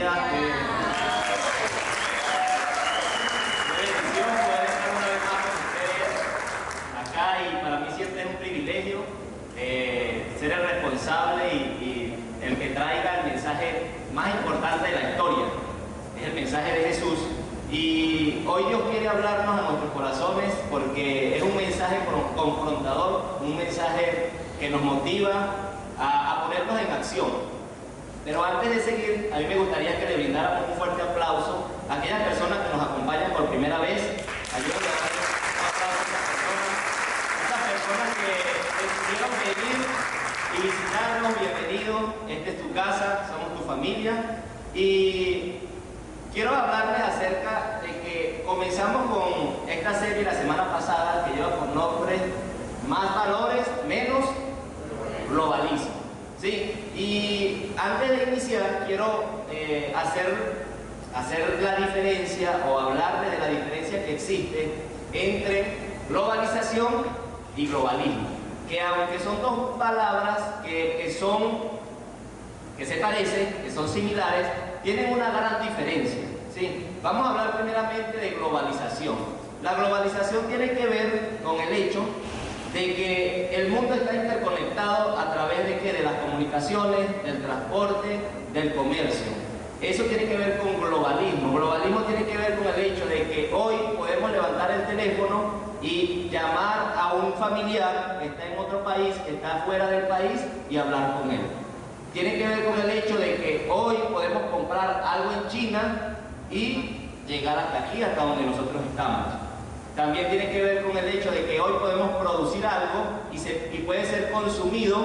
días. Qué bendición poder estar una vez más con ustedes acá, y para mí siempre es un privilegio ser el responsable y el que traiga el mensaje más importante de la historia. Es el mensaje de Jesús. Y hoy Dios quiere hablarnos a nuestros corazones porque es un mensaje confrontador, un mensaje que nos motiva a ponernos en acción. Pero antes de seguir, a mí me gustaría que le brindáramos un fuerte aplauso a aquellas personas que nos acompañan por primera vez. Ayúdenme a darle un aplauso a esas personas que decidieron venir y visitarnos. Bienvenidos, esta es tu casa, somos tu familia. Y quiero hablarles acerca de que comenzamos con esta serie la semana pasada que lleva por nombre Más valores, menos globalismo. ¿Sí? Y antes de iniciar quiero hacer la diferencia o hablarles de la diferencia que existe entre globalización y globalismo. Que aunque son dos palabras que se parecen, que son similares, tienen una gran diferencia. ¿Sí? Vamos a hablar primeramente de globalización. La globalización tiene que ver con el hecho de que el mundo está interconectado a través de ¿qué? De las comunicaciones, del transporte, del comercio. Eso tiene que ver con globalismo. Globalismo tiene que ver con el hecho de que hoy podemos levantar el teléfono y llamar a un familiar que está en otro país, que está fuera del país, y hablar con él. Tiene que ver con el hecho de que hoy podemos comprar algo en China y llegar hasta aquí, hasta donde nosotros estamos. También tiene que ver con el hecho de que hoy podemos producir algo y puede ser consumido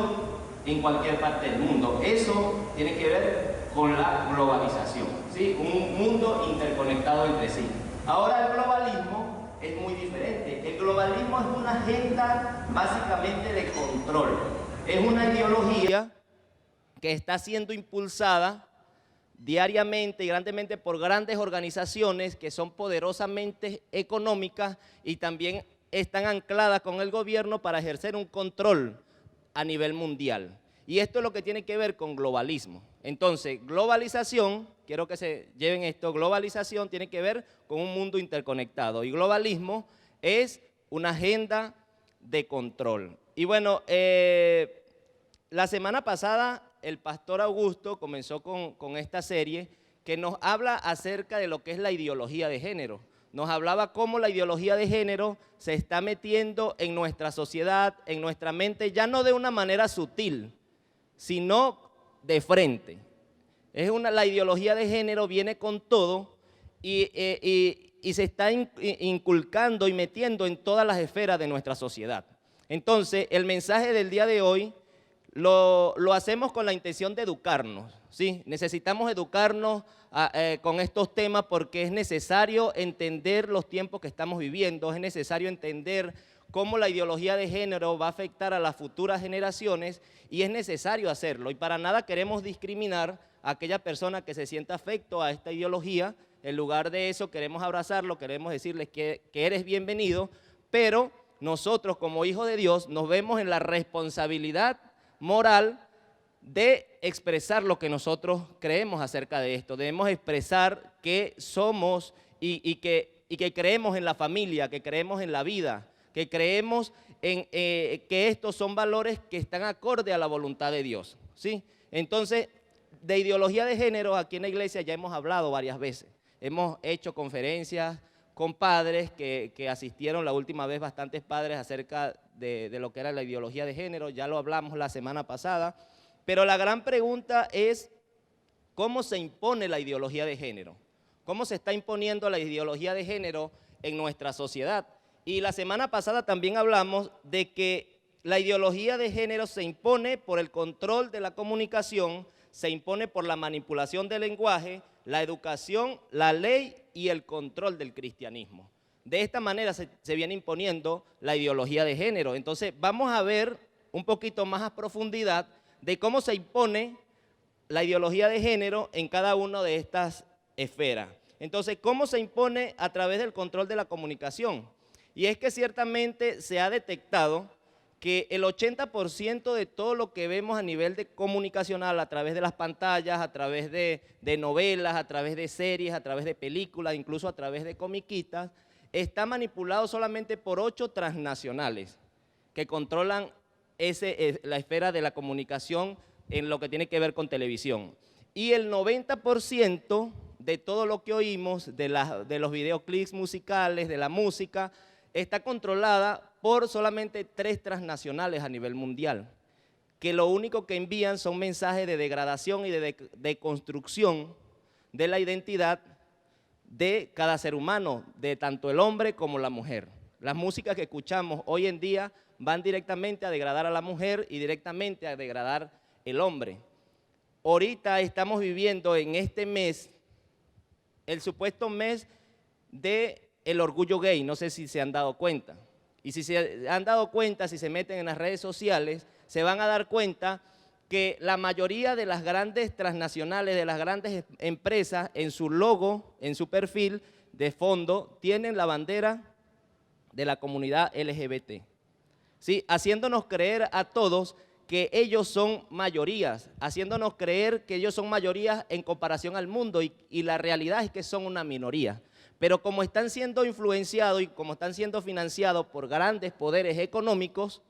en cualquier parte del mundo. Eso tiene que ver con la globalización, ¿sí? Un mundo interconectado entre sí. Ahora el globalismo es muy diferente. El globalismo es una agenda básicamente de control. Es una ideología que está siendo impulsada diariamente y grandemente por grandes organizaciones que son poderosamente económicas y también están ancladas con el gobierno para ejercer un control a nivel mundial. Y esto es lo que tiene que ver con globalismo. Entonces, globalización, quiero que se lleven esto, globalización tiene que ver con un mundo interconectado y globalismo es una agenda de control. Y bueno, la semana pasada el pastor Augusto comenzó con esta serie que nos habla acerca de lo que es la ideología de género. Nos hablaba cómo la ideología de género se está metiendo en nuestra sociedad, en nuestra mente, ya no de una manera sutil, sino de frente. La ideología de género viene con todo y se está inculcando y metiendo en todas las esferas de nuestra sociedad. Entonces, el mensaje del día de hoy lo hacemos con la intención de educarnos, ¿sí? Necesitamos educarnos con estos temas porque es necesario entender los tiempos que estamos viviendo, es necesario entender cómo la ideología de género va a afectar a las futuras generaciones y es necesario hacerlo. Y para nada queremos discriminar a aquella persona que se sienta afecto a esta ideología. En lugar de eso queremos abrazarlo, queremos decirles que eres bienvenido, pero nosotros como hijos de Dios nos vemos en la responsabilidad moral de expresar lo que nosotros creemos acerca de esto. Debemos expresar que somos y que creemos en la familia, que creemos en la vida, que creemos en que estos son valores que están acorde a la voluntad de Dios, ¿sí? Entonces, de ideología de género aquí en la iglesia ya hemos hablado varias veces. Hemos hecho conferencias con padres que asistieron la última vez, bastantes padres, acerca de lo que era la ideología de género. Ya lo hablamos la semana pasada. Pero la gran pregunta es, ¿cómo se impone la ideología de género? ¿Cómo se está imponiendo la ideología de género en nuestra sociedad? Y la semana pasada también hablamos de que la ideología de género se impone por el control de la comunicación, se impone por la manipulación del lenguaje, la educación, la ley y el control del cristianismo. De esta manera se viene imponiendo la ideología de género. Entonces vamos a ver un poquito más a profundidad de cómo se impone la ideología de género en cada una de estas esferas. Entonces, ¿cómo se impone? A través del control de la comunicación. Y es que ciertamente se ha detectado que el 80% de todo lo que vemos a nivel de comunicacional, a través de las pantallas, a través de novelas, a través de series, a través de películas, incluso a través de comiquitas, está manipulado solamente por 8 transnacionales que controlan la esfera de la comunicación en lo que tiene que ver con televisión. Y el 90% de todo lo que oímos, de los videoclips musicales, de la música, está controlada por solamente 3 transnacionales a nivel mundial, que lo único que envían son mensajes de degradación y de construcción de la identidad de cada ser humano, de tanto el hombre como la mujer. Las músicas que escuchamos hoy en día van directamente a degradar a la mujer y directamente a degradar el hombre. Ahorita estamos viviendo en este mes, el supuesto mes del orgullo gay, no sé si se han dado cuenta. Y si se han dado cuenta, si se meten en las redes sociales, se van a dar cuenta que la mayoría de las grandes transnacionales, de las grandes empresas, en su logo, en su perfil de fondo, tienen la bandera de la comunidad LGBT. ¿Sí? Haciéndonos creer a todos que ellos son mayorías, haciéndonos creer que ellos son mayorías en comparación al mundo y la realidad es que son una minoría. Pero como están siendo influenciados y como están siendo financiados por grandes poderes económicos,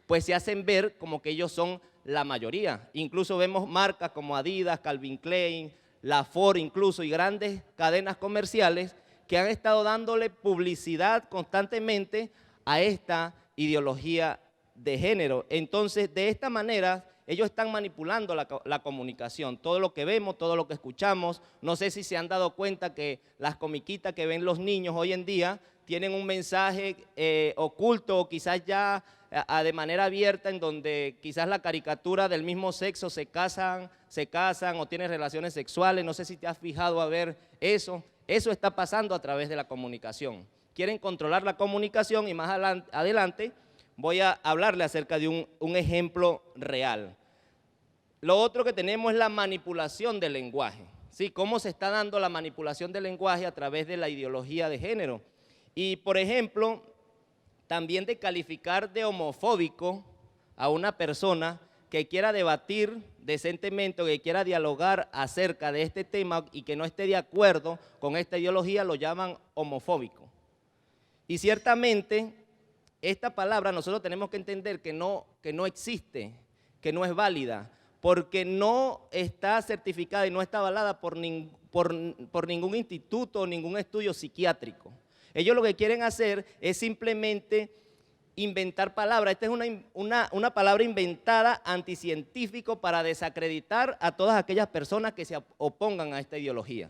pues se hacen ver como que ellos son la mayoría. Incluso vemos marcas como Adidas, Calvin Klein, la Ford incluso y grandes cadenas comerciales que han estado dándole publicidad constantemente a esta ideología de género. Entonces, de esta manera, ellos están manipulando la comunicación, todo lo que vemos, todo lo que escuchamos. No sé si se han dado cuenta que las comiquitas que ven los niños hoy en día tienen un mensaje oculto o quizás ya de manera abierta en donde quizás la caricatura del mismo sexo se casan o tienen relaciones sexuales. No sé si te has fijado a ver eso. Eso está pasando a través de la comunicación. Quieren controlar la comunicación y más adelante voy a hablarle acerca de un ejemplo real. Lo otro que tenemos es la manipulación del lenguaje. ¿Sí? ¿Cómo se está dando la manipulación del lenguaje a través de la ideología de género? Y, por ejemplo, también de calificar de homofóbico a una persona que quiera debatir decentemente o que quiera dialogar acerca de este tema y que no esté de acuerdo con esta ideología, lo llaman homofóbico. Y ciertamente esta palabra nosotros tenemos que entender que no existe, que no es válida, porque no está certificada y no está avalada por ningún instituto o ningún estudio psiquiátrico. Ellos lo que quieren hacer es simplemente inventar palabras. Esta es una palabra inventada anticientífico para desacreditar a todas aquellas personas que se opongan a esta ideología.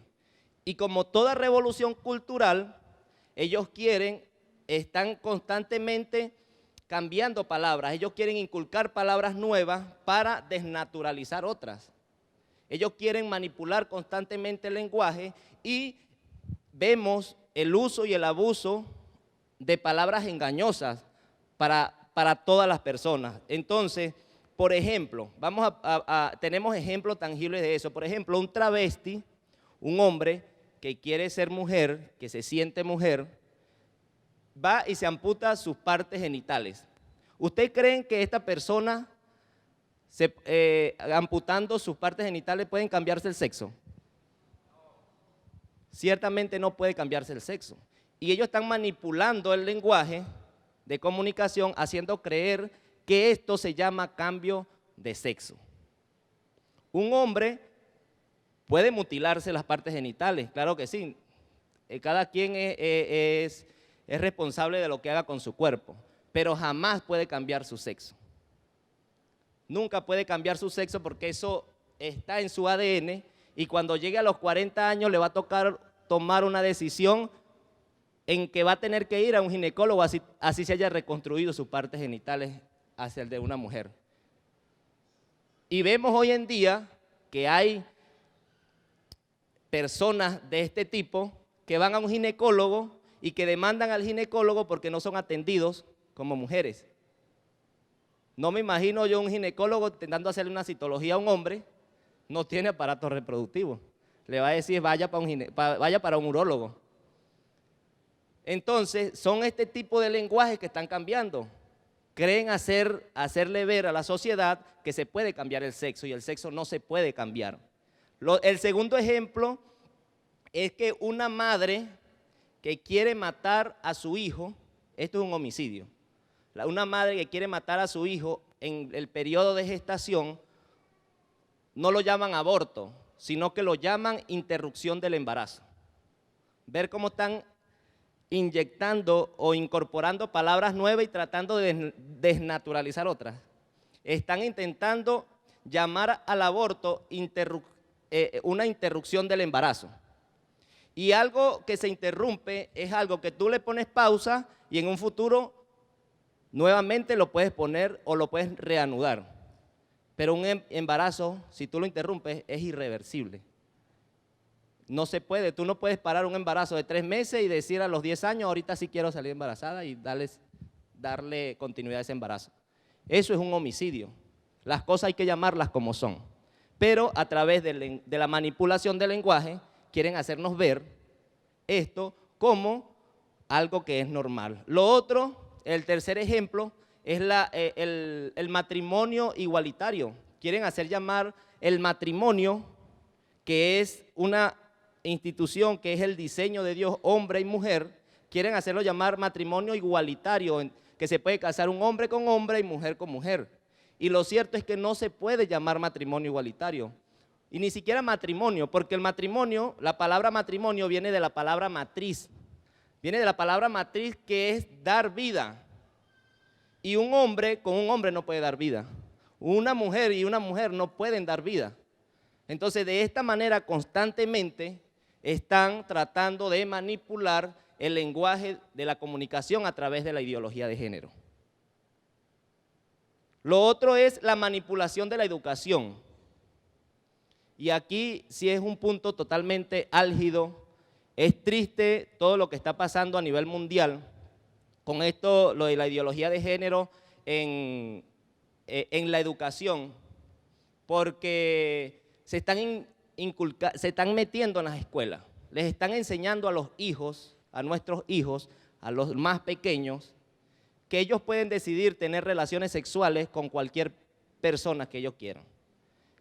Y como toda revolución cultural, ellos están constantemente cambiando palabras. Ellos quieren inculcar palabras nuevas para desnaturalizar otras. Ellos quieren manipular constantemente el lenguaje y vemos el uso y el abuso de palabras engañosas para todas las personas. Entonces, por ejemplo, tenemos ejemplos tangibles de eso. Por ejemplo, un travesti, un hombre que quiere ser mujer, que se siente mujer, va y se amputa sus partes genitales. ¿Ustedes creen que esta persona, amputando sus partes genitales, pueden cambiarse el sexo? Ciertamente no puede cambiarse el sexo. Y ellos están manipulando el lenguaje de comunicación, haciendo creer que esto se llama cambio de sexo. Un hombre puede mutilarse las partes genitales, claro que sí. Cada quien es responsable de lo que haga con su cuerpo, pero jamás puede cambiar su sexo. Nunca puede cambiar su sexo porque eso está en su ADN y cuando llegue a los 40 años le va a tocar tomar una decisión en que va a tener que ir a un ginecólogo así se haya reconstruido sus partes genitales hacia el de una mujer. Y vemos hoy en día que hay personas de este tipo que van a un ginecólogo y que demandan al ginecólogo porque no son atendidos como mujeres. No me imagino yo un ginecólogo intentando hacerle una citología a un hombre, no tiene aparato reproductivo. Le va a decir vaya para un urólogo. Entonces, son este tipo de lenguajes que están cambiando. creen hacerle ver a la sociedad que se puede cambiar el sexo y el sexo no se puede cambiar. El segundo ejemplo es que una madre que quiere matar a su hijo, esto es un homicidio, una madre que quiere matar a su hijo en el periodo de gestación, no lo llaman aborto, sino que lo llaman interrupción del embarazo. Ver cómo están inyectando o incorporando palabras nuevas y tratando de desnaturalizar otras. Están intentando llamar al aborto una interrupción del embarazo. Y algo que se interrumpe es algo que tú le pones pausa y en un futuro nuevamente lo puedes poner o lo puedes reanudar. Pero un embarazo, si tú lo interrumpes, es irreversible. No se puede, tú no puedes parar un embarazo de 3 meses y decir a los 10 años, ahorita sí quiero salir embarazada y darle continuidad a ese embarazo. Eso es un homicidio. Las cosas hay que llamarlas como son. Pero a través de la manipulación del lenguaje, quieren hacernos ver esto como algo que es normal. Lo otro, el tercer ejemplo, es el matrimonio igualitario. Quieren hacer llamar el matrimonio, que es una institución que es el diseño de Dios, hombre y mujer, quieren hacerlo llamar matrimonio igualitario, que se puede casar un hombre con hombre y mujer con mujer. Y lo cierto es que no se puede llamar matrimonio igualitario. Y ni siquiera matrimonio, porque el matrimonio, la palabra matrimonio viene de la palabra matriz. Viene de la palabra matriz que es dar vida. Y un hombre con un hombre no puede dar vida. Una mujer y una mujer no pueden dar vida. Entonces, de esta manera constantemente están tratando de manipular el lenguaje de la comunicación a través de la ideología de género. Lo otro es la manipulación de la educación. Y aquí sí es un punto totalmente álgido. Es triste todo lo que está pasando a nivel mundial con esto, lo de la ideología de género en la educación, porque se están metiendo en las escuelas, les están enseñando a los hijos, a nuestros hijos, a los más pequeños, que ellos pueden decidir tener relaciones sexuales con cualquier persona que ellos quieran.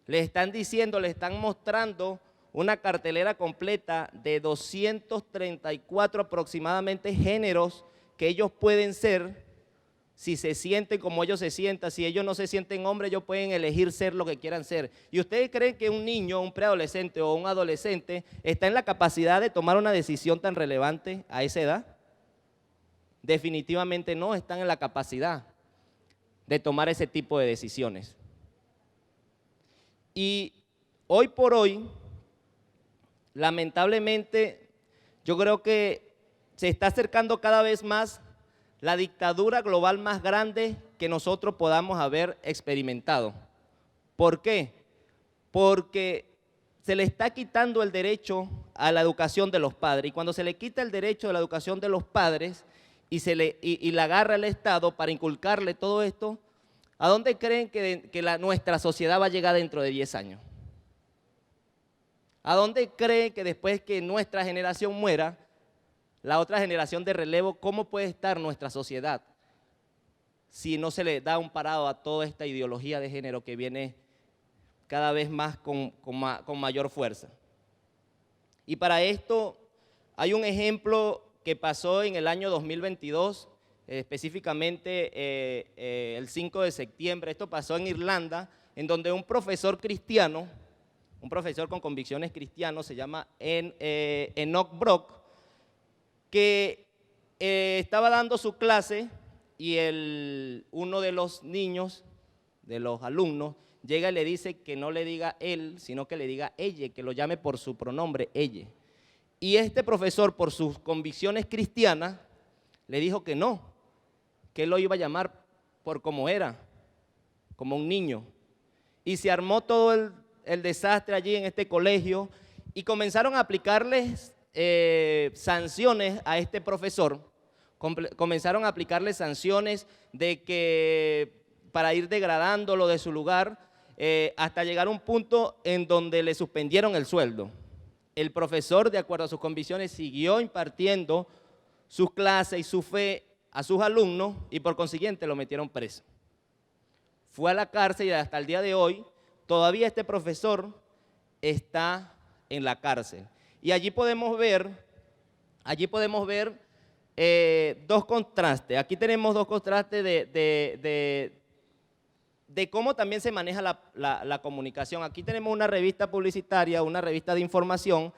Les están diciendo, les están mostrando una cartelera completa de 234 aproximadamente géneros que ellos pueden ser, si se sienten como ellos se sientan. Si ellos no se sienten hombres, ellos pueden elegir ser lo que quieran ser. ¿Y ustedes creen que un niño, un preadolescente o un adolescente está en la capacidad de tomar una decisión tan relevante a esa edad? Definitivamente no están en la capacidad de tomar ese tipo de decisiones. Y hoy por hoy, lamentablemente, yo creo que se está acercando cada vez más la dictadura global más grande que nosotros podamos haber experimentado. ¿Por qué? Porque se le está quitando el derecho a la educación de los padres. Y cuando se le quita el derecho a la educación de los padres y le agarra el Estado para inculcarle todo esto, ¿a dónde creen que nuestra sociedad va a llegar dentro de 10 años? ¿A dónde creen que después que nuestra generación muera, la otra generación de relevo, cómo puede estar nuestra sociedad si no se le da un parado a toda esta ideología de género que viene cada vez más con mayor fuerza? Y para esto hay un ejemplo que pasó en el año 2022, específicamente el 5 de septiembre. Esto pasó en Irlanda, en donde un profesor cristiano, un profesor con convicciones cristianas, se llama Enoch Brock, que estaba dando su clase y uno de los niños, de los alumnos, llega y le dice que no le diga él, sino que le diga ella, que lo llame por su pronombre ella. Y este profesor, por sus convicciones cristianas, le dijo que no, que él lo iba a llamar por como era, como un niño. Y se armó todo el desastre allí en este colegio y comenzaron a aplicarles sanciones a este profesor. Comenzaron a aplicarle sanciones de que para ir degradándolo de su lugar, hasta llegar a un punto en donde le suspendieron el sueldo. El profesor, de acuerdo a sus convicciones, siguió impartiendo sus clases y su fe a sus alumnos y por consiguiente lo metieron preso. Fue a la cárcel y hasta el día de hoy todavía este profesor está en la cárcel. Y allí podemos ver dos contrastes. Aquí tenemos dos contrastes de cómo también se maneja la comunicación. Aquí tenemos una revista publicitaria, una revista de información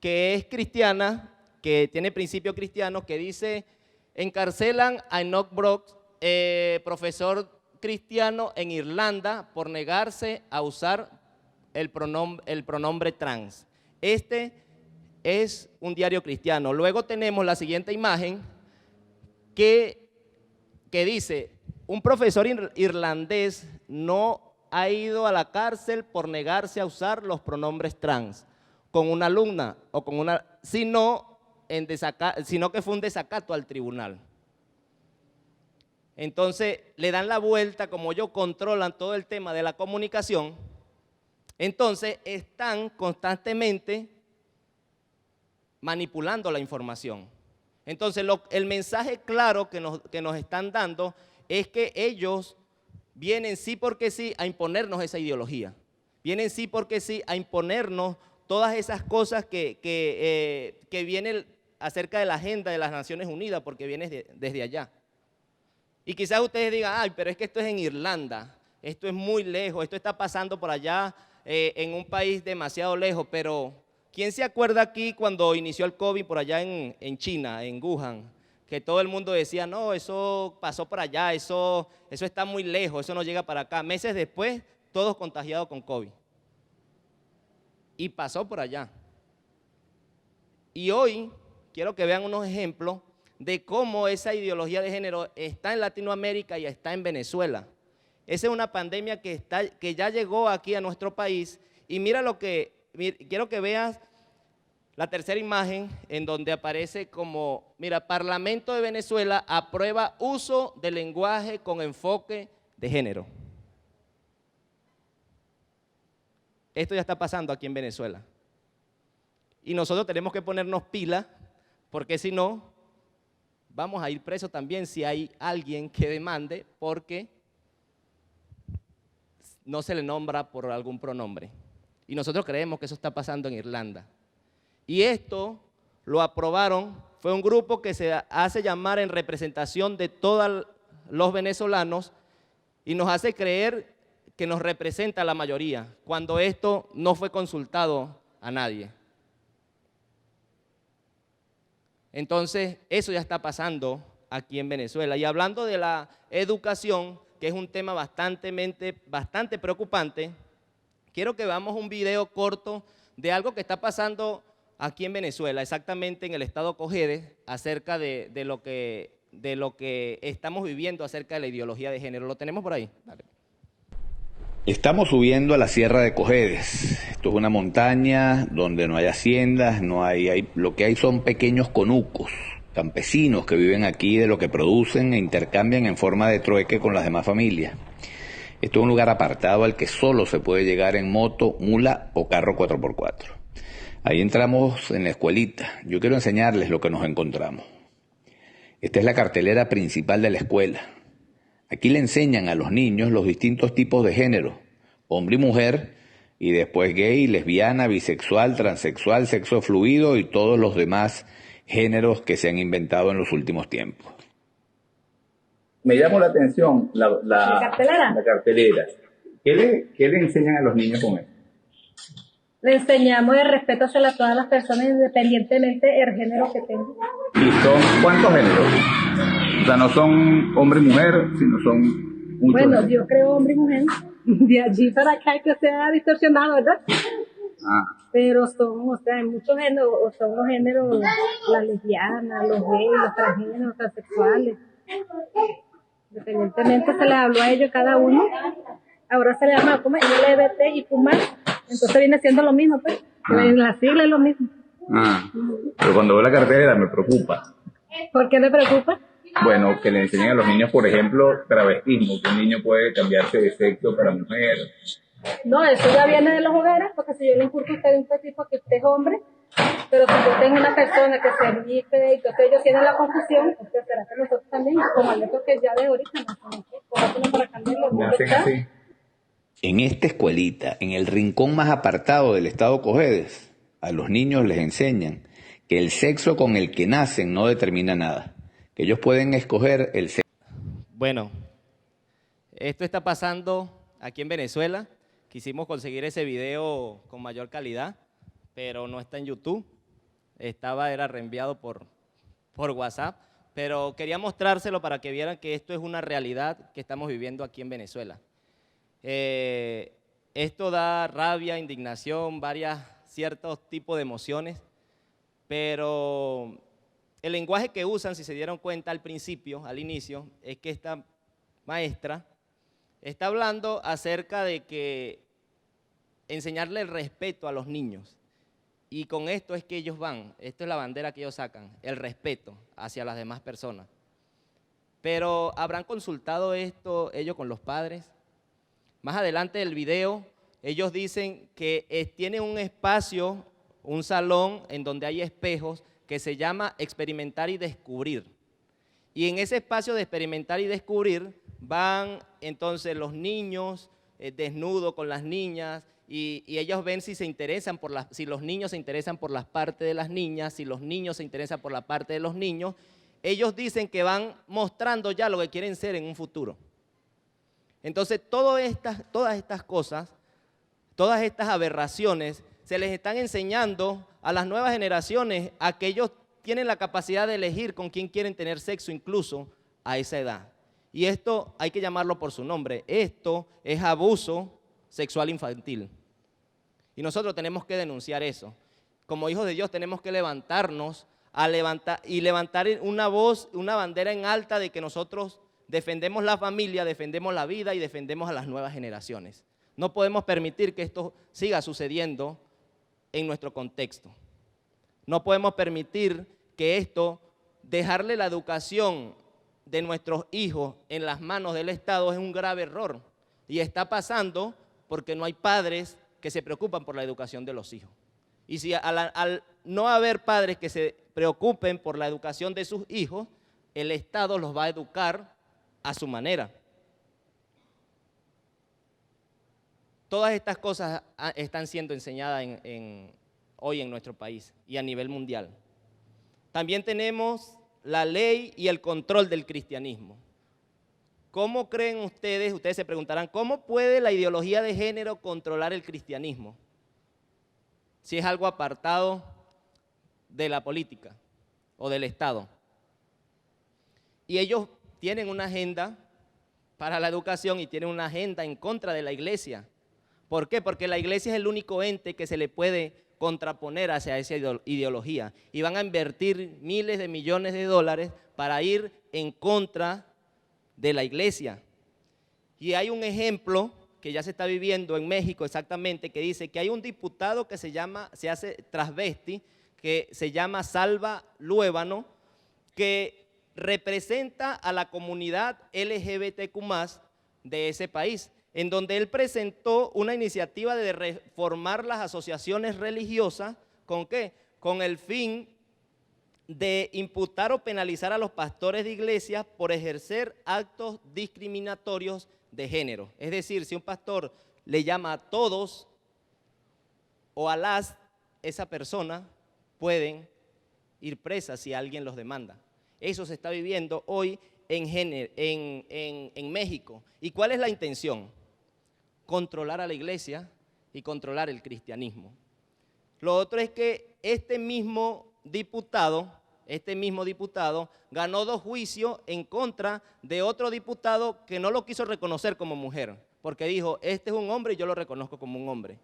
que es cristiana, que tiene principios cristianos, que dice: encarcelan a Enoch Brock, profesor cristiano en Irlanda, por negarse a usar el pronombre trans. Este es un diario cristiano. Luego tenemos la siguiente imagen que dice: un profesor irlandés no ha ido a la cárcel por negarse a usar los pronombres trans con una alumna o con una, sino que fue un desacato al tribunal. Entonces le dan la vuelta, como ellos controlan todo el tema de la comunicación, entonces están constantemente manipulando la información. Entonces el mensaje claro que nos están dando es que ellos vienen sí porque sí a imponernos esa ideología, vienen sí porque sí a imponernos todas esas cosas que vienen acerca de la agenda de las Naciones Unidas, porque viene desde allá. Y quizás ustedes digan: ay, pero es que esto es en Irlanda, esto es muy lejos, esto está pasando por allá en un país demasiado lejos. Pero ¿quién se acuerda aquí cuando inició el COVID por allá en China, en Wuhan? Que todo el mundo decía: no, eso pasó por allá, eso está muy lejos, eso no llega para acá. Meses después, todos contagiados con COVID. Y pasó por allá. Y hoy quiero que vean unos ejemplos de cómo esa ideología de género está en Latinoamérica y está en Venezuela. Esa es una pandemia que ya llegó aquí a nuestro país. Y mira quiero que veas la tercera imagen, en donde aparece como, mira: Parlamento de Venezuela aprueba uso de lenguaje con enfoque de género. Esto ya está pasando aquí en Venezuela. Y nosotros tenemos que ponernos pilas, porque si no, vamos a ir presos también si hay alguien que demande porque no se le nombra por algún pronombre. Y nosotros creemos que eso está pasando en Irlanda. Y esto lo aprobaron, fue un grupo que se hace llamar en representación de todos los venezolanos y nos hace creer que nos representa a la mayoría, cuando esto no fue consultado a nadie. Entonces, eso ya está pasando aquí en Venezuela. Y hablando de la educación, que es un tema bastante preocupante, quiero que veamos un video corto de algo que está pasando aquí en Venezuela, exactamente en el estado Cojedes, acerca de lo que estamos viviendo acerca de la ideología de género. ¿Lo tenemos por ahí? Dale. Estamos subiendo a la Sierra de Cojedes. Esto es una montaña donde no hay haciendas, lo que hay son pequeños conucos, campesinos que viven aquí de lo que producen e intercambian en forma de trueque con las demás familias. Esto es un lugar apartado al que solo se puede llegar en moto, mula o carro 4x4. Ahí entramos en la escuelita. Yo quiero enseñarles lo que nos encontramos. Esta es la cartelera principal de la escuela. Aquí le enseñan a los niños los distintos tipos de género, hombre y mujer, y después gay, lesbiana, bisexual, transexual, sexo fluido y todos los demás géneros que se han inventado en los últimos tiempos. Me llamó la atención la cartelera. ¿Qué le enseñan a los niños con esto? Le enseñamos el respeto hacia todas las personas, independientemente del género que tengan. ¿Y son cuántos géneros? O sea, no son hombre y mujer, sino son muchos. Bueno, géneros. yo creo hombre y mujer. De allí para acá hay que sea distorsionado, ¿verdad? Pero hay muchos géneros, son los géneros, las lesbianas, los gays, los transgéneros, los transexuales. Independientemente se les habló a ellos cada uno. Ahora se le llama como LGBT y Puma. Entonces viene siendo lo mismo, pues. En la sigla es lo mismo. Pero cuando veo la cartelera me preocupa. ¿Por qué le preocupa? Bueno, que le enseñen a los niños, por ejemplo, travestismo, que un niño puede cambiarse de sexo para mujer. No, eso ya viene de los hogueras, porque si yo le inculco a usted un tipo que usted es hombre, Pero si yo tengo una persona que se viste y entonces ellos tienen la confusión, entonces será que nosotros también, como el otro que ya de ahorita, no para cambiarlo. En esta escuelita, en el rincón más apartado del estado Cojedes, a los niños les enseñan que el sexo con el que nacen no determina nada, que ellos pueden escoger el sexo. Bueno, esto está pasando aquí en Venezuela. Quisimos conseguir ese video con mayor calidad, pero no está en YouTube. Era reenviado por WhatsApp, pero quería mostrárselo para que vieran que esto es una realidad que estamos viviendo aquí en Venezuela. Esto da rabia, indignación, ciertos tipos de emociones, pero el lenguaje que usan, si se dieron cuenta al inicio, es que esta maestra está hablando acerca de que enseñarle el respeto a los niños. Y con esto es que ellos van, esto es la bandera que ellos sacan, el respeto hacia las demás personas. Pero ¿habrán consultado esto ellos con los padres? Más adelante del video, ellos dicen que tienen un espacio, un salón en donde hay espejos que se llama experimentar y descubrir. Y en ese espacio de experimentar y descubrir van entonces los niños desnudos con las niñas y ellos ven si los niños se interesan por las partes de las niñas, si los niños se interesan por la parte de los niños. Ellos dicen que van mostrando ya lo que quieren ser en un futuro. Entonces, todas estas cosas, todas estas aberraciones, se les están enseñando a las nuevas generaciones a que ellos tienen la capacidad de elegir con quién quieren tener sexo incluso a esa edad. Y esto hay que llamarlo por su nombre. Esto es abuso sexual infantil. Y nosotros tenemos que denunciar eso. Como hijos de Dios tenemos que levantarnos levantar una voz, una bandera en alta de que nosotros defendemos la familia, defendemos la vida y defendemos a las nuevas generaciones. No podemos permitir que esto siga sucediendo en nuestro contexto. No podemos permitir que dejarle la educación de nuestros hijos en las manos del Estado es un grave error. Y está pasando porque no hay padres que se preocupan por la educación de los hijos. Y si al no haber padres que se preocupen por la educación de sus hijos, el Estado los va a educar a su manera. Todas estas cosas están siendo enseñadas hoy en nuestro país y a nivel mundial. También tenemos la ley y el control del cristianismo. ¿Cómo creen ustedes? Ustedes se preguntarán, ¿cómo puede la ideología de género controlar el cristianismo? Si es algo apartado de la política o del Estado. Y ellos tienen una agenda para la educación y tienen una agenda en contra de la iglesia. ¿Por qué? Porque la iglesia es el único ente que se le puede contraponer hacia esa ideología. Y van a invertir miles de millones de dólares para ir en contra de la iglesia. Y hay un ejemplo que ya se está viviendo en México exactamente, que dice que hay un diputado que se hace transvesti, que se llama Salva Luébano, que representa a la comunidad LGBTQ+ de ese país, en donde él presentó una iniciativa de reformar las asociaciones religiosas, ¿con qué? Con el fin de imputar o penalizar a los pastores de iglesias por ejercer actos discriminatorios de género. Es decir, si un pastor le llama a todos o a esa persona pueden ir presas si alguien los demanda. Eso se está viviendo hoy en México. ¿Y cuál es la intención? Controlar a la iglesia y controlar el cristianismo. Lo otro es que este mismo diputado ganó 2 juicios en contra de otro diputado que no lo quiso reconocer como mujer, porque dijo, este es un hombre y yo lo reconozco como un hombre.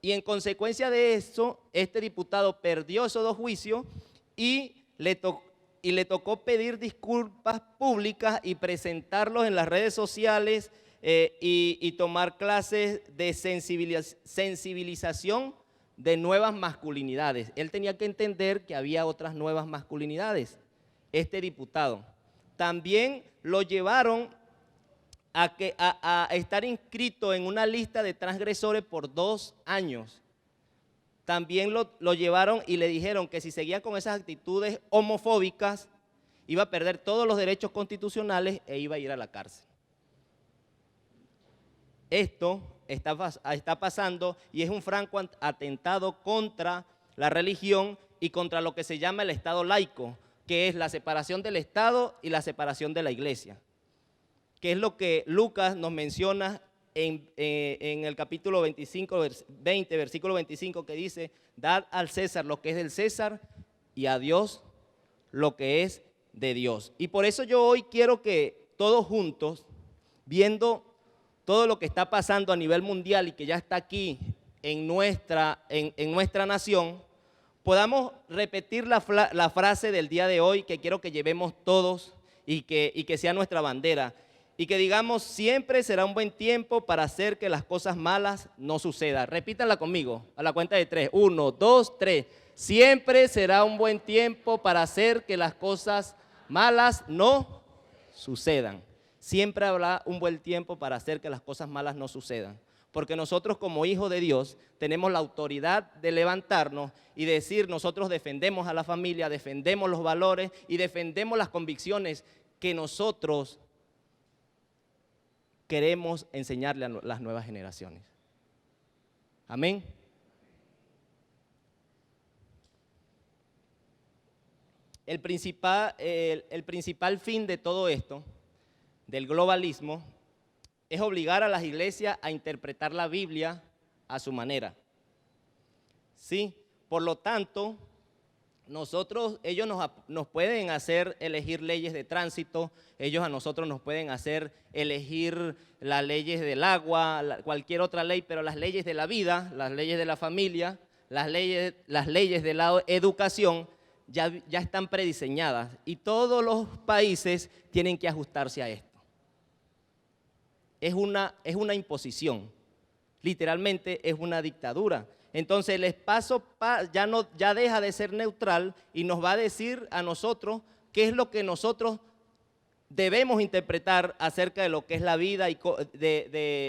Y en consecuencia de eso, este diputado perdió esos 2 juicios y le tocó pedir disculpas públicas y presentarlos en las redes sociales y tomar clases de sensibilización de nuevas masculinidades. Él tenía que entender que había otras nuevas masculinidades. Este diputado también lo llevaron a estar inscrito en una lista de transgresores por 2 años. también lo llevaron y le dijeron que si seguía con esas actitudes homofóbicas, iba a perder todos los derechos constitucionales e iba a ir a la cárcel. Esto está pasando y es un franco atentado contra la religión y contra lo que se llama el Estado laico, que es la separación del Estado y la separación de la Iglesia, que es lo que Lucas nos menciona en el capítulo 20, versículo 25, que dice: dad al César lo que es del César y a Dios lo que es de Dios. Y por eso yo hoy quiero que todos juntos, viendo todo lo que está pasando a nivel mundial y que ya está aquí en nuestra nación, podamos repetir la frase del día de hoy, que quiero que llevemos todos y que sea nuestra bandera. Y que digamos: siempre será un buen tiempo para hacer que las cosas malas no sucedan. Repítanla conmigo, a la cuenta de 3. 1, 2, 3. Siempre será un buen tiempo para hacer que las cosas malas no sucedan. Siempre habrá un buen tiempo para hacer que las cosas malas no sucedan. Porque nosotros, como hijos de Dios, tenemos la autoridad de levantarnos y decir: nosotros defendemos a la familia, defendemos los valores y defendemos las convicciones que nosotros queremos enseñarle a las nuevas generaciones. Amén. El principal fin de todo esto, del globalismo, es obligar a las iglesias a interpretar la Biblia a su manera. ¿Sí? Por lo tanto, ellos nos pueden hacer elegir leyes de tránsito, ellos a nosotros nos pueden hacer elegir las leyes del agua, cualquier otra ley, pero las leyes de la vida, las leyes de la familia, las leyes de la educación ya están prediseñadas y todos los países tienen que ajustarse a esto. Es una imposición, literalmente es una dictadura. Entonces el espacio ya deja de ser neutral y nos va a decir a nosotros qué es lo que nosotros debemos interpretar acerca de lo que es la vida y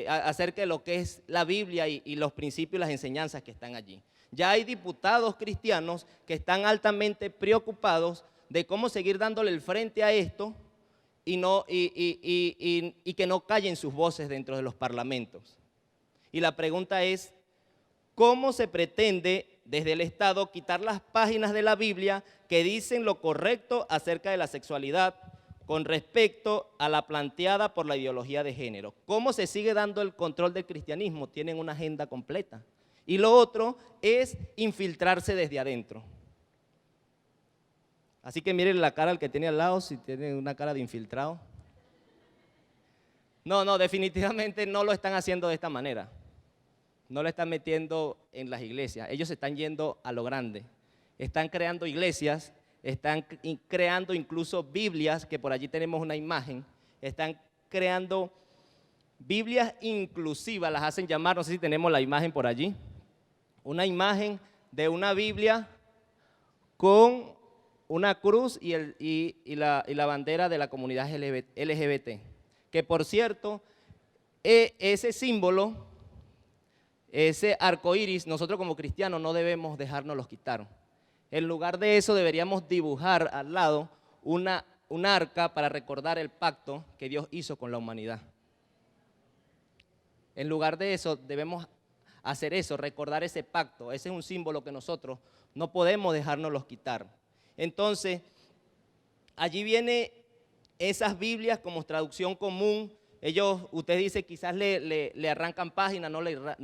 acerca de lo que es la Biblia y los principios y las enseñanzas que están allí. Ya hay diputados cristianos que están altamente preocupados de cómo seguir dándole el frente a esto y que no callen sus voces dentro de los parlamentos. Y la pregunta es: ¿cómo se pretende desde el Estado quitar las páginas de la Biblia que dicen lo correcto acerca de la sexualidad con respecto a la planteada por la ideología de género? ¿Cómo se sigue dando el control del cristianismo? Tienen una agenda completa. Y lo otro es infiltrarse desde adentro. Así que miren la cara al que tiene al lado, si tiene una cara de infiltrado. No, definitivamente no lo están haciendo de esta manera. No lo están metiendo en las iglesias. Ellos se están yendo a lo grande. Están creando iglesias, están creando incluso Biblias, que por allí tenemos una imagen. Están creando Biblias inclusivas, las hacen llamar, no sé si tenemos la imagen por allí. Una imagen de una Biblia con una cruz y la bandera de la comunidad LGBT. Que por cierto, ese símbolo, ese arco iris, nosotros como cristianos no debemos dejárnoslos quitar. En lugar de eso deberíamos dibujar al lado un arca para recordar el pacto que Dios hizo con la humanidad. En lugar de eso debemos hacer eso, recordar ese pacto. Ese es un símbolo que nosotros no podemos dejárnoslos quitar. Entonces, allí viene esas Biblias como traducción común. Usted dice, quizás le arrancan páginas, no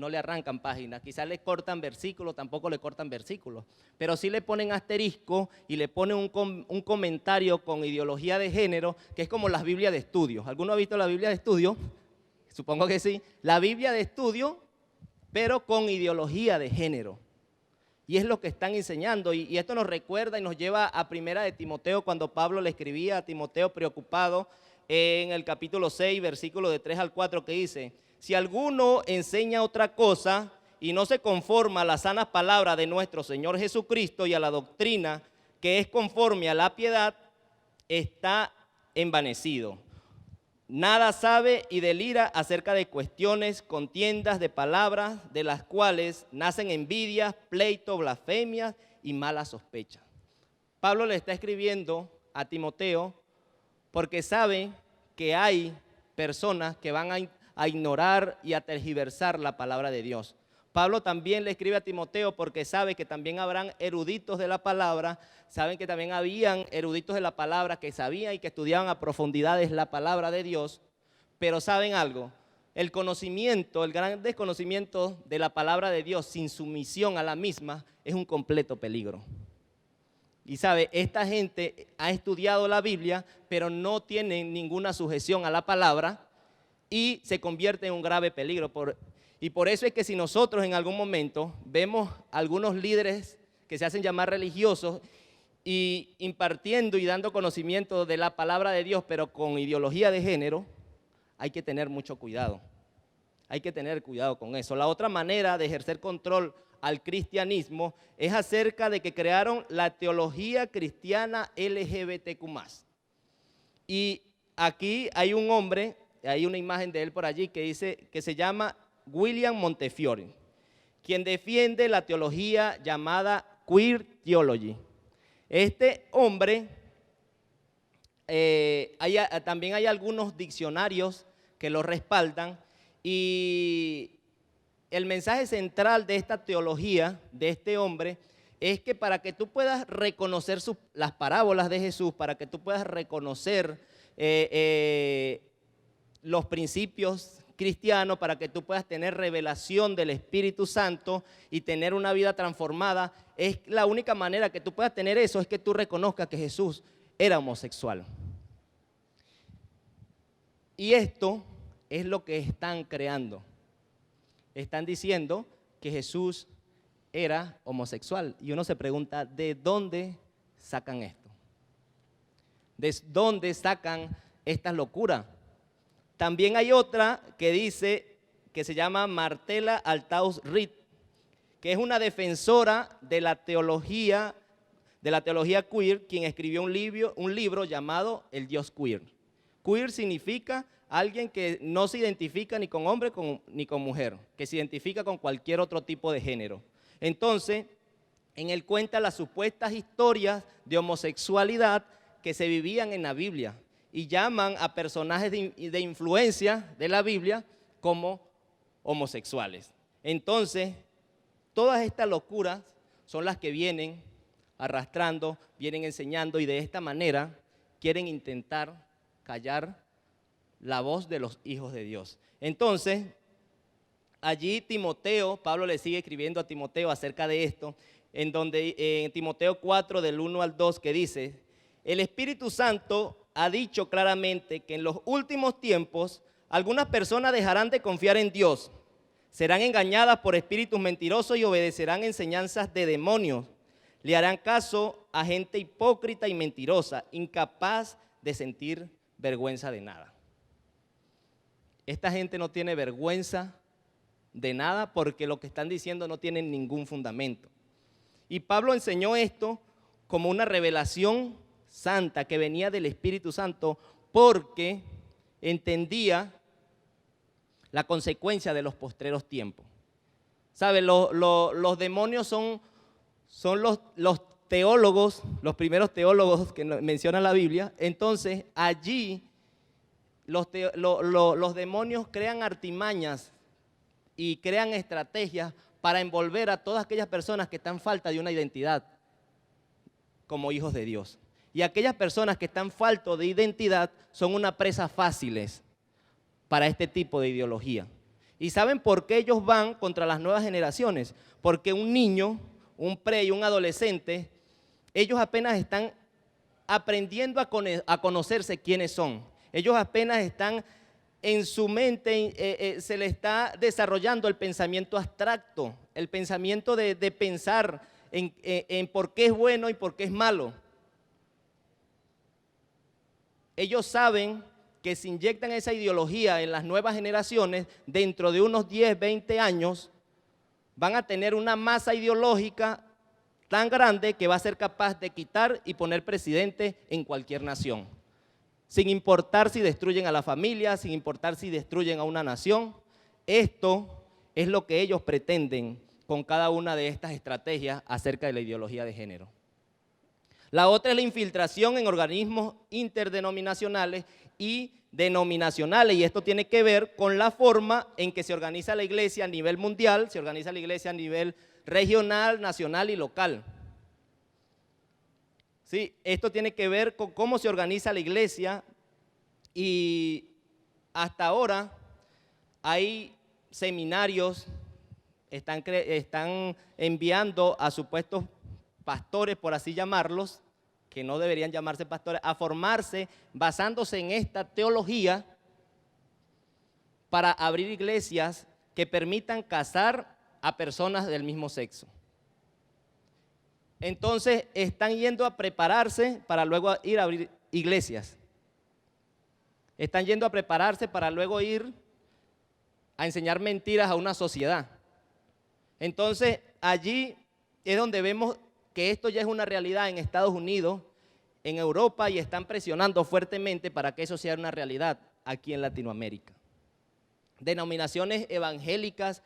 le arrancan páginas, quizás le cortan versículos, tampoco le cortan versículos, pero sí le ponen asterisco y le ponen un comentario con ideología de género, que es como las Biblias de estudio. ¿Alguno ha visto la Biblia de estudio? Supongo que sí. La Biblia de estudio, pero con ideología de género. Y es lo que están enseñando, y esto nos recuerda y nos lleva a Primera de Timoteo, cuando Pablo le escribía a Timoteo preocupado, en el capítulo 6, versículo de 3 al 4, que dice: si alguno enseña otra cosa y no se conforma a la sana palabra de nuestro Señor Jesucristo y a la doctrina que es conforme a la piedad, está envanecido. nada sabe y delira acerca de cuestiones, contiendas de palabras, de las cuales nacen envidias, pleitos, blasfemias y malas sospechas. Pablo le está escribiendo a Timoteo porque sabe que hay personas que van a ignorar y a tergiversar la palabra de Dios. Pablo también le escribe a Timoteo porque sabe que también habrán eruditos de la palabra, saben que también habían eruditos de la palabra que sabían y que estudiaban a profundidades la palabra de Dios, pero saben algo, el conocimiento, el gran desconocimiento de la palabra de Dios sin sumisión a la misma es un completo peligro. Y sabe, esta gente ha estudiado la Biblia, pero no tienen ninguna sujeción a la palabra y se convierte en un grave peligro. Y por eso es que si nosotros en algún momento vemos algunos líderes que se hacen llamar religiosos y impartiendo y dando conocimiento de la palabra de Dios, pero con ideología de género, hay que tener mucho cuidado. Hay que tener cuidado con eso. La otra manera de ejercer control al cristianismo es acerca de que crearon la teología cristiana LGBTQ+. Y aquí hay un hombre, hay una imagen de él por allí que dice que se llama William Montefiore, quien defiende la teología llamada Queer Theology. Este hombre, también hay algunos diccionarios que lo respaldan y el mensaje central de esta teología, de este hombre, es que para que tú puedas reconocer las parábolas de Jesús, para que tú puedas reconocer los principios cristianos, para que tú puedas tener revelación del Espíritu Santo y tener una vida transformada, es la única manera que tú puedas tener eso, es que tú reconozcas que Jesús era homosexual. Y esto es lo que están creando. Están diciendo que Jesús era homosexual. Y uno se pregunta, ¿de dónde sacan esto? ¿De dónde sacan estas locuras? También hay otra que dice, que se llama Martela Althaus Reed, que es una defensora de la teología queer, quien escribió un libro llamado El Dios Queer. Queer significa alguien que no se identifica ni con hombre ni con mujer, que se identifica con cualquier otro tipo de género. Entonces, en él cuenta las supuestas historias de homosexualidad que se vivían en la Biblia y llaman a personajes de influencia de la Biblia como homosexuales. Entonces, todas estas locuras son las que vienen arrastrando, vienen enseñando y de esta manera quieren intentar callar la voz de los hijos de Dios. Entonces, allí Pablo le sigue escribiendo a Timoteo acerca de esto, en Timoteo 4, del 1 al 2, que dice, el Espíritu Santo ha dicho claramente que en los últimos tiempos algunas personas dejarán de confiar en Dios, serán engañadas por espíritus mentirosos y obedecerán enseñanzas de demonios, le harán caso a gente hipócrita y mentirosa, incapaz de sentir vergüenza de nada. Esta gente no tiene vergüenza de nada porque lo que están diciendo no tiene ningún fundamento. Y Pablo enseñó esto como una revelación santa que venía del Espíritu Santo porque entendía la consecuencia de los postreros tiempos. ¿Sabe? Los demonios son los teólogos, los primeros teólogos que menciona la Biblia. Entonces allí los demonios crean artimañas y crean estrategias para envolver a todas aquellas personas que están falta de una identidad como hijos de Dios. Y aquellas personas que están falto de identidad son una presa fáciles para este tipo de ideología. ¿Y saben por qué ellos van contra las nuevas generaciones? Porque un niño, un pre y un adolescente, ellos apenas están aprendiendo a conocerse quiénes son. Ellos apenas están en su mente, se le está desarrollando el pensamiento abstracto, el pensamiento de pensar en por qué es bueno y por qué es malo. Ellos saben que si inyectan esa ideología en las nuevas generaciones, dentro de unos 10, 20 años, van a tener una masa ideológica tan grande que va a ser capaz de quitar y poner presidente en cualquier nación. sin importar si destruyen a la familia, sin importar si destruyen a una nación. Esto es lo que ellos pretenden con cada una de estas estrategias acerca de la ideología de género. La otra es la infiltración en organismos interdenominacionales y denominacionales, y esto tiene que ver con la forma en que se organiza la iglesia a nivel mundial, se organiza la iglesia a nivel regional, nacional y local. Sí, esto tiene que ver con cómo se organiza la iglesia, y hasta ahora hay seminarios, están enviando a supuestos pastores, por así llamarlos, que no deberían llamarse pastores, a formarse basándose en esta teología para abrir iglesias que permitan casar a personas del mismo sexo. Entonces están yendo a prepararse para luego ir a abrir iglesias. Están yendo a prepararse para luego ir a enseñar mentiras a una sociedad. Entonces allí es donde vemos que esto ya es una realidad en Estados Unidos, en Europa, y están presionando fuertemente para que eso sea una realidad aquí en Latinoamérica. Denominaciones evangélicas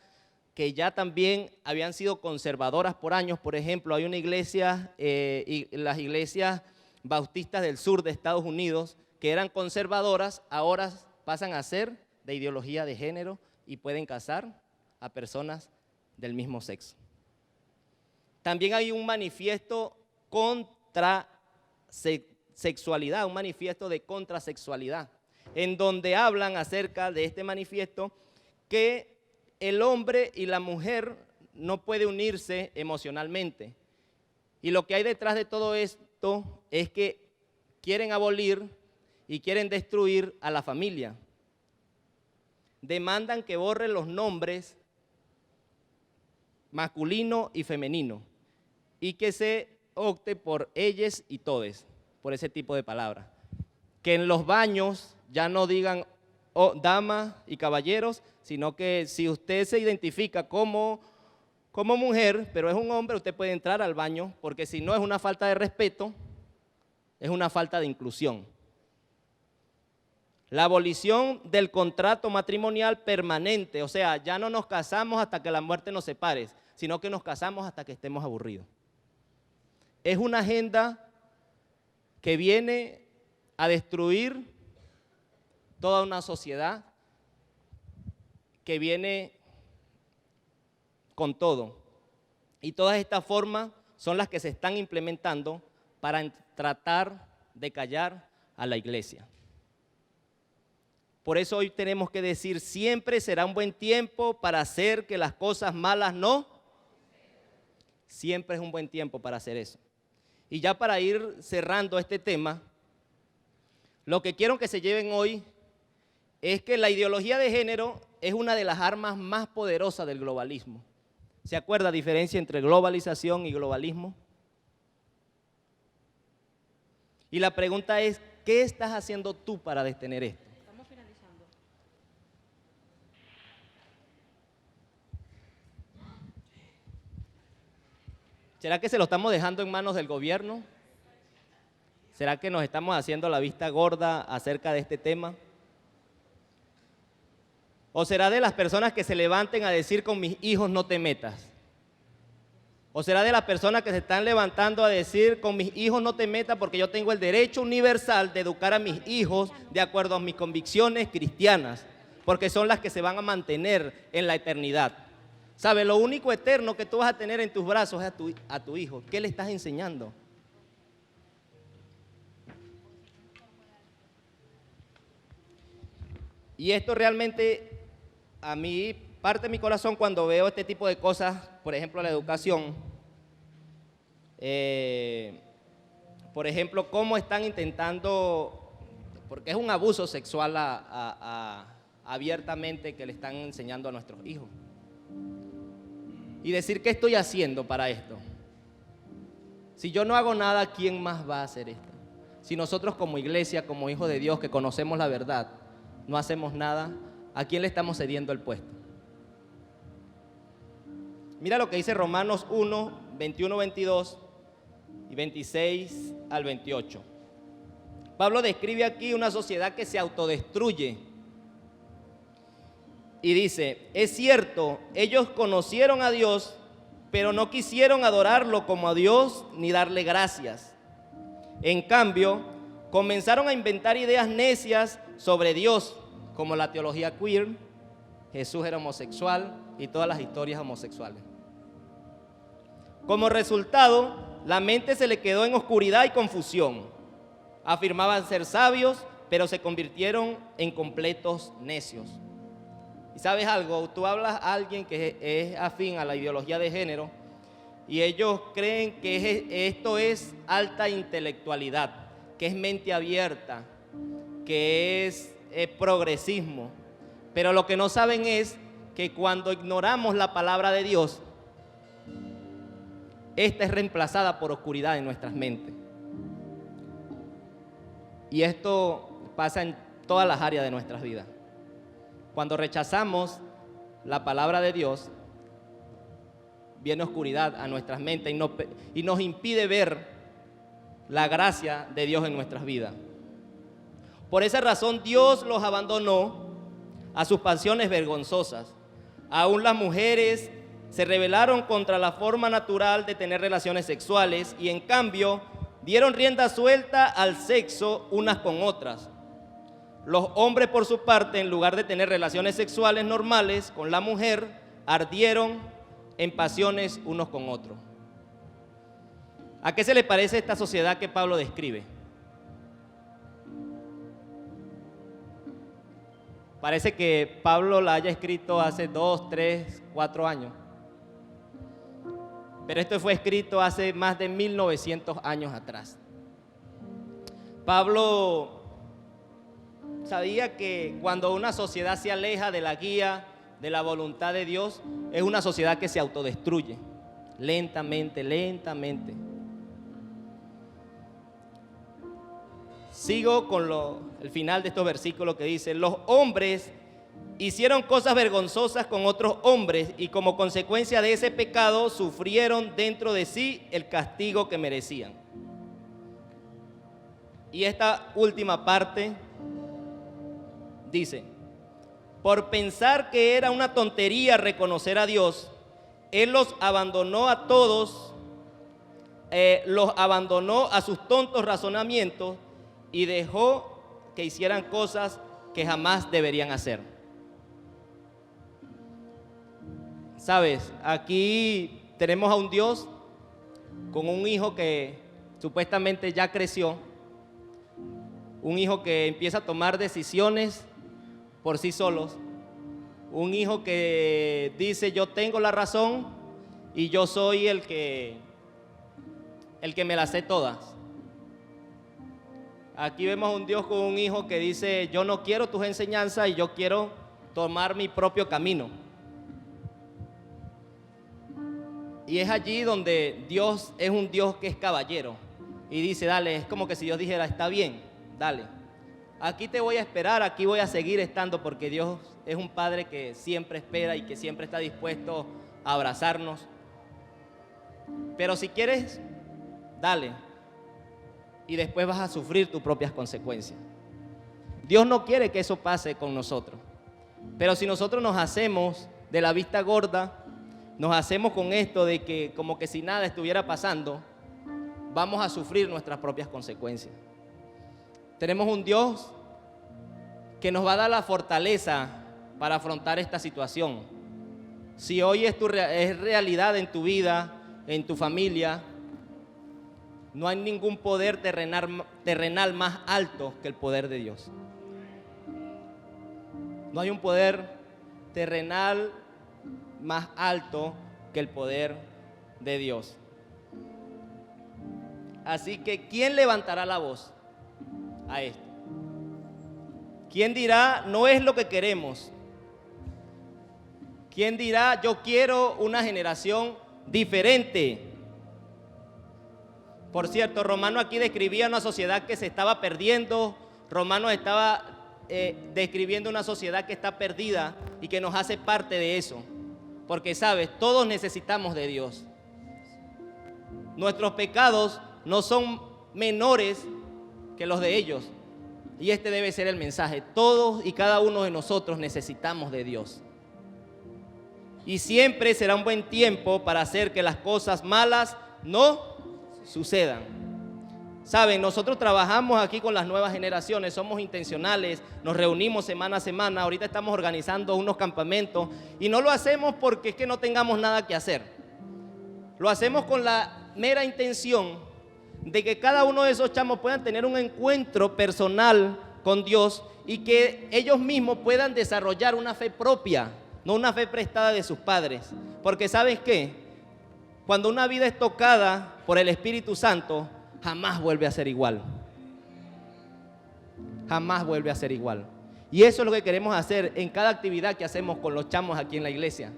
que ya también habían sido conservadoras por años, por ejemplo, hay una iglesia, las iglesias bautistas del sur de Estados Unidos, que eran conservadoras, ahora pasan a ser de ideología de género y pueden casar a personas del mismo sexo. También hay un manifiesto contra sexualidad, un manifiesto de contrasexualidad, en donde hablan acerca de este manifiesto que el hombre y la mujer no pueden unirse emocionalmente. Y lo que hay detrás de todo esto es que quieren abolir y quieren destruir a la familia. Demandan que borren los nombres masculino y femenino y que se opte por ellas y todes, por ese tipo de palabras. Que en los baños ya no digan damas y caballeros, sino que si usted se identifica como mujer, pero es un hombre, usted puede entrar al baño, porque si no es una falta de respeto, es una falta de inclusión. La abolición del contrato matrimonial permanente, o sea, ya no nos casamos hasta que la muerte nos separe, sino que nos casamos hasta que estemos aburridos. Es una agenda que viene a destruir toda una sociedad, que viene con todo. Y todas estas formas son las que se están implementando para tratar de callar a la iglesia. Por eso hoy tenemos que decir, siempre será un buen tiempo para hacer que las cosas malas no. Siempre es un buen tiempo para hacer eso. Y ya para ir cerrando este tema, lo que quiero que se lleven hoy es que la ideología de género es una de las armas más poderosas del globalismo. ¿Se acuerda la diferencia entre globalización y globalismo? Y la pregunta es, ¿qué estás haciendo tú para detener esto? Estamos finalizando. ¿Será que se lo estamos dejando en manos del gobierno? ¿Será que nos estamos haciendo la vista gorda acerca de este tema? ¿O será de las personas que se levanten a decir con mis hijos no te metas? ¿O será de las personas que se están levantando a decir con mis hijos no te metas porque yo tengo el derecho universal de educar a mis hijos de acuerdo a mis convicciones cristianas, porque son las que se van a mantener en la eternidad? ¿Sabe? Lo único eterno que tú vas a tener en tus brazos es a tu hijo. ¿Qué le estás enseñando? Y esto realmente a mí parte mi corazón cuando veo este tipo de cosas, por ejemplo la educación, por ejemplo cómo están intentando, porque es un abuso sexual abiertamente que le están enseñando a nuestros hijos. Y decir, ¿qué estoy haciendo para esto? Si yo no hago nada, ¿quién más va a hacer esto? Si nosotros como iglesia, como hijos de Dios que conocemos la verdad, no hacemos nada, ¿a quién le estamos cediendo el puesto? Mira lo que dice Romanos 1, 21, 22 y 26 al 28. Pablo describe aquí una sociedad que se autodestruye. Y dice, es cierto, ellos conocieron a Dios, pero no quisieron adorarlo como a Dios ni darle gracias. En cambio, comenzaron a inventar ideas necias sobre Dios, como la teología queer, Jesús era homosexual y todas las historias homosexuales. Como resultado, la mente se le quedó en oscuridad y confusión. Afirmaban ser sabios, pero se convirtieron en completos necios. Y sabes algo, tú hablas a alguien que es afín a la ideología de género y ellos creen que esto es alta intelectualidad, que es mente abierta, que es progresismo. Pero lo que no saben es que cuando ignoramos la palabra de Dios, esta es reemplazada por oscuridad en nuestras mentes. Y esto pasa en todas las áreas de nuestras vidas. Cuando rechazamos la palabra de Dios, viene oscuridad a nuestras mentes y nos impide ver la gracia de Dios en nuestras vidas. Por esa razón Dios los abandonó a sus pasiones vergonzosas. Aún las mujeres se rebelaron contra la forma natural de tener relaciones sexuales y en cambio dieron rienda suelta al sexo unas con otras. Los hombres, por su parte, en lugar de tener relaciones sexuales normales con la mujer, ardieron en pasiones unos con otros. ¿A qué se le parece esta sociedad que Pablo describe? Parece que Pablo la haya escrito hace 2, 3, 4 años. Pero esto fue escrito hace más de 1900 años atrás. Pablo sabía que cuando una sociedad se aleja de la guía, de la voluntad de Dios, es una sociedad que se autodestruye, lentamente, lentamente. Sigo con el final de estos versículos que dice, los hombres hicieron cosas vergonzosas con otros hombres y como consecuencia de ese pecado sufrieron dentro de sí el castigo que merecían. Y esta última parte dice, por pensar que era una tontería reconocer a Dios, Él los abandonó a todos, los abandonó a sus tontos razonamientos y dejó que hicieran cosas que jamás deberían hacer. Sabes, aquí tenemos a un Dios con un hijo que supuestamente ya creció, un hijo que empieza a tomar decisiones por sí solos, un hijo que dice yo tengo la razón y yo soy el que me las sé todas. Aquí vemos a un Dios con un hijo que dice yo no quiero tus enseñanzas y yo quiero tomar mi propio camino. Y es allí donde Dios es un Dios que es caballero y dice dale, es como que si Dios dijera está bien, dale. Aquí te voy a esperar, aquí voy a seguir estando porque Dios es un Padre que siempre espera y que siempre está dispuesto a abrazarnos. Pero si quieres, dale. Y después vas a sufrir tus propias consecuencias. Dios no quiere que eso pase con nosotros. Pero si nosotros nos hacemos de la vista gorda, nos hacemos con esto de que como que si nada estuviera pasando, vamos a sufrir nuestras propias consecuencias. Tenemos un Dios que nos va a dar la fortaleza para afrontar esta situación. Si hoy es realidad en tu vida, en tu familia, no hay ningún poder terrenal más alto que el poder de Dios. No hay un poder terrenal más alto que el poder de Dios. Así que, ¿quién levantará la voz a esto? ¿Quién dirá, no es lo que queremos? ¿Quién dirá, yo quiero una generación diferente? Por cierto, Romano aquí describía una sociedad que se estaba perdiendo. Romano estaba describiendo una sociedad que está perdida y que nos hace parte de eso. Porque, ¿sabes? Todos necesitamos de Dios. Nuestros pecados no son menores que los de ellos. Y este debe ser el mensaje. Todos y cada uno de nosotros necesitamos de Dios. Y siempre será un buen tiempo para hacer que las cosas malas no sucedan. Saben, nosotros trabajamos aquí con las nuevas generaciones, somos intencionales, nos reunimos semana a semana, ahorita estamos organizando unos campamentos y no lo hacemos porque es que no tengamos nada que hacer. Lo hacemos con la mera intención de que cada uno de esos chamos puedan tener un encuentro personal con Dios y que ellos mismos puedan desarrollar una fe propia, no una fe prestada de sus padres. Porque ¿sabes qué? Cuando una vida es tocada por el Espíritu Santo, jamás vuelve a ser igual. Jamás vuelve a ser igual. Y eso es lo que queremos hacer en cada actividad que hacemos con los chamos aquí en la iglesia.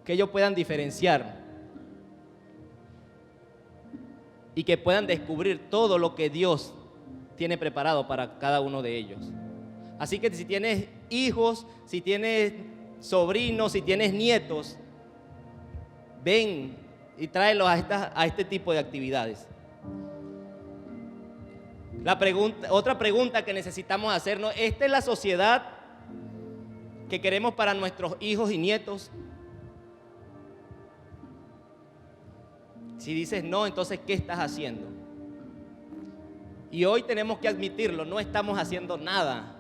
Que ellos puedan diferenciar y que puedan descubrir todo lo que Dios tiene preparado para cada uno de ellos. Así que si tienes hijos, si tienes sobrinos, si tienes nietos, ven y tráelos a este tipo de actividades. Otra pregunta que necesitamos hacernos: ¿esta es la sociedad que queremos para nuestros hijos y nietos? Si dices no, entonces ¿qué estás haciendo? Y hoy tenemos que admitirlo, no estamos haciendo nada.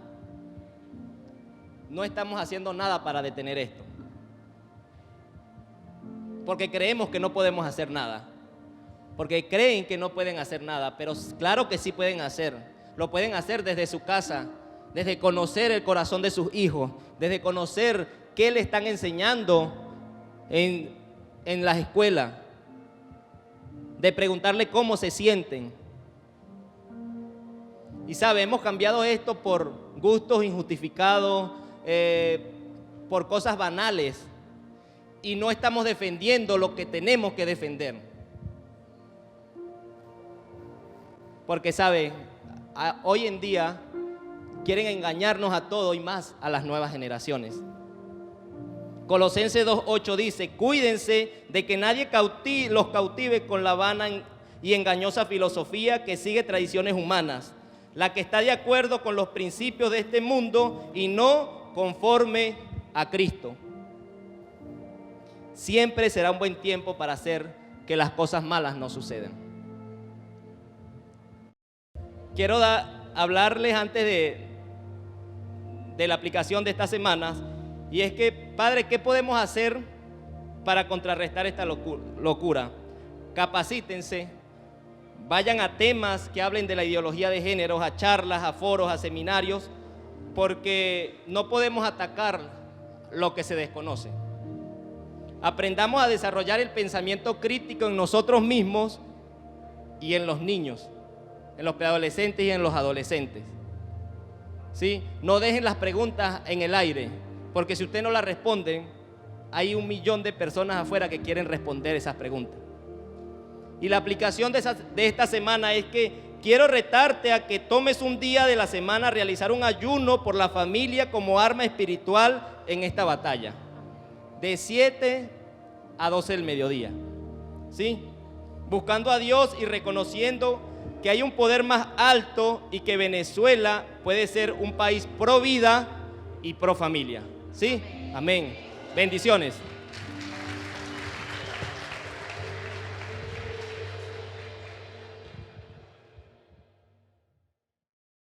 No estamos haciendo nada para detener esto. Porque creemos que no podemos hacer nada. Porque creen que no pueden hacer nada, pero claro que sí pueden hacer. Lo pueden hacer desde su casa, desde conocer el corazón de sus hijos, desde conocer qué le están enseñando en las escuelas, de preguntarle cómo se sienten. Y sabe, hemos cambiado esto por gustos injustificados, por cosas banales, y no estamos defendiendo lo que tenemos que defender. Porque sabe, hoy en día quieren engañarnos a todos y más a las nuevas generaciones. Colosenses 2:8 dice: cuídense de que nadie los cautive con la vana y engañosa filosofía que sigue tradiciones humanas, la que está de acuerdo con los principios de este mundo y no conforme a Cristo. Siempre será un buen tiempo para hacer que las cosas malas no sucedan. Quiero hablarles antes de la aplicación de estas semanas, y es que, Padre, ¿qué podemos hacer para contrarrestar esta locura? Capacítense, vayan a temas que hablen de la ideología de género, a charlas, a foros, a seminarios, porque no podemos atacar lo que se desconoce. Aprendamos a desarrollar el pensamiento crítico en nosotros mismos y en los niños, en los preadolescentes y en los adolescentes. ¿Sí? No dejen las preguntas en el aire, porque si usted no las responde, hay 1 millón de personas afuera que quieren responder esas preguntas. Y la aplicación de esta semana es que quiero retarte a que tomes un día de la semana a realizar un ayuno por la familia como arma espiritual en esta batalla, de 7 a 12 del mediodía, ¿sí? Buscando a Dios y reconociendo que hay un poder más alto y que Venezuela puede ser un país pro vida y pro familia, ¿sí? Amén. Bendiciones.